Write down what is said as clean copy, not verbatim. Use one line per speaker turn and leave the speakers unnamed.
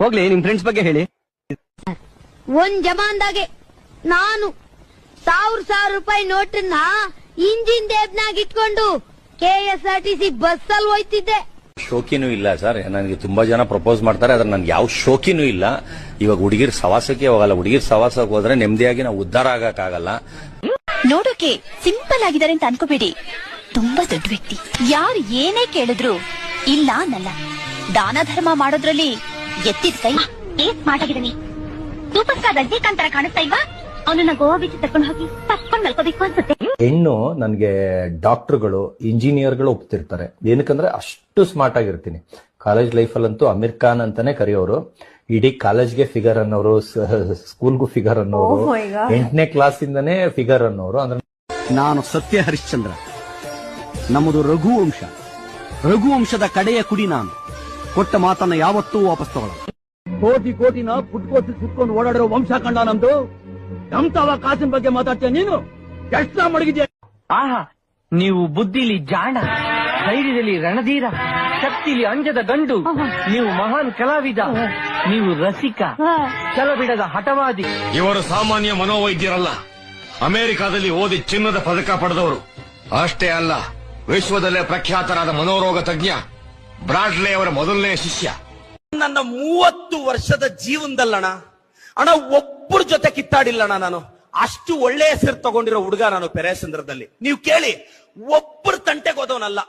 ಹೋಗ್ಲಿ ನಿಮ್ ಫ್ರೆಂಡ್ಸ್ ಬಗ್ಗೆ ಹೇಳಿ.
ಒಂದ್ ಜಮಾನ್ದಾಗೆ ನಾನು 1000 ರೂಪಾಯಿ ನೋಟನ್ನ ಇಂಜಿನ್ ದೇಬ್ನಾಗ ಇಟ್ಕೊಂಡು KSRTC ಬಸ್ ಅಲ್ಲಿ ಹೋಯ್ತಿದ್ದೆ.
ಶೋಕಿನೂ ಇಲ್ಲ ಸರ್, ನನಗೆ ತುಂಬಾ ಜನ ಪ್ರಪೋಸ್ ಮಾಡ್ತಾರೆ, ಆದ್ರೆ ನನ್ಗೆ ಯಾವ ಶೋಕಿನೂ ಇಲ್ಲ. ಇವಾಗ ಹುಡುಗಿರ್ ಸವಾಸಕ್ಕೆ ಹೋಗಲ್ಲ, ಹುಡುಗಿರ್ ಸವಾಸಕ್ಕೆ ಹೋದ್ರೆ ನೆಮ್ಮದಿಯಾಗಿ ನಾವು ಉದ್ಧಾರ ಆಗಕ್ಕಾಗಲ್ಲ.
ನೋಡೋಕೆ ಸಿಂಪಲ್ ಆಗಿದ್ದಾರೆ ಅಂತ ಅನ್ಕೋಬೇಡಿ, ತುಂಬಾ ದೊಡ್ಡ ವ್ಯಕ್ತಿ. ಯಾರು ಏನೇ ಕೇಳಿದ್ರು ಇಲ್ಲ ಅನ್ನಲ್ಲ. ದಾನ ಧರ್ಮ ಮಾಡೋದ್ರಲ್ಲಿ ಎತ್ತಿದ ಕೈ. ಸ್ಮಾರ್ಟ್ ಆಗಿದ್ದಾನೆ, ಸೂಪರ್ ಸ್ಟಾರ್ ರಜನಿಕಾಂತ್ ತರ ಕಾಣಿಸ್ತಾ ಇಲ್ವಾ? ಅವನನ್ನ ಗೋವಾ ಬೀಚ್ ಕರ್ಕೊಂಡು ಹೋಗಿ ತಪ್ಕೊಂಡು ಮಲ್ಕೋಬೇಕು ಅನ್ಸುತ್ತೆ.
ಹೆಣ್ಣು ನನ್ಗೆ ಡಾಕ್ಟರ್ಗಳು, ಇಂಜಿನಿಯರ್ಗಳು ಒಪ್ತಿರ್ತಾರೆ. ಏನಕ್ಕಂದ್ರೆ ಅಷ್ಟು ಸ್ಮಾರ್ಟ್ ಆಗಿರ್ತೀನಿ. ಕಾಲೇಜ್ ಲೈಫಲ್ಲಂತೂ ಅಮೀರ್ ಖಾನ್ ಅಂತಾನೆ ಕರೆಯೋರು. ಇಡೀ ಕಾಲೇಜ್ಗೆ ಫಿಗರ್ ಅನ್ನೋರು, ಸ್ಕೂಲ್ಗೂ ಫಿಗರ್ ಅನ್ನೋರು, 8ನೇ ಕ್ಲಾಸ್ ಇಂದಾನೇ ಫಿಗರ್ ಅನ್ನೋರು. ಅಂದ್ರೆ
ನಾನು ಸತ್ಯ ಹರಿಶ್ಚಂದ್ರ, ನಮ್ಮದು ರಘುವಂಶ. ರಘುವಂಶದ ಕಡೆಯ ಕುಡಿ ನಾನು. ಕೊಟ್ಟ ಮಾತನ್ನ ಯಾವತ್ತೂ ವಾಪಸ್ ತಗೊಳ್ಳ. ಕೋಟಿನ ಪುಟ್ಕೋಸಿ ಸುತ್ಕೊಂಡು ಓಡಾಡಿರೋ ವಂಶ ಕಂಡ ನಮ್ದು. ನಮ್ತಾವ ಕಾಸಿನ ಬಗ್ಗೆ ಮಾತಾಡ್ತೀಯ ನೀನು? ಎಷ್ಟು ಮಡಗಿದ್ಯಾ?
ಆಹಾ, ನೀವು ಬುದ್ಧಿಲಿ ಜಾಣ, ಧೈರ್ಯದಲ್ಲಿ ರಣಧೀರ, ಶಕ್ತಿಲಿ ಅಂಜದ ಗಂಡು. ನೀವು ಮಹಾನ್ ಕಲಾವಿದ, ನೀವು ರಸಿಕ, ಛಲಬಿಡದ ಹಠವಾದಿ.
ಇವರು ಸಾಮಾನ್ಯ ಮನೋವೈದ್ಯರಲ್ಲ, ಅಮೆರಿಕಾದಲ್ಲಿ ಓದಿ ಚಿನ್ನದ ಪದಕ ಪಡೆದವರು. ಅಷ್ಟೇ ಅಲ್ಲ, ವಿಶ್ವದಲ್ಲೇ ಪ್ರಖ್ಯಾತರಾದ ಮನೋರೋಗ ತಜ್ಞ ಬ್ರಾಡ್ಲೆ ಅವರ ಮೊದಲನೇ ಶಿಷ್ಯ.
ನನ್ನ 30 ವರ್ಷದ ಜೀವನದಲ್ಲಣ ಒಬ್ಬರ ಜೊತೆ ಕಿತ್ತಾಡಿಲ್ಲಣ್ಣ. ನಾನು ಅಷ್ಟು ಒಳ್ಳೆ ಹೆಸರು ತಗೊಂಡಿರೋ ಹುಡುಗ ನಾನು ಪೆರೇಸಂದ್ರದಲ್ಲಿ. ನೀವು ಕೇಳಿ, ಒಬ್ಬರು ತಂಟೆಗೆ ಹೋದವನಲ್ಲ.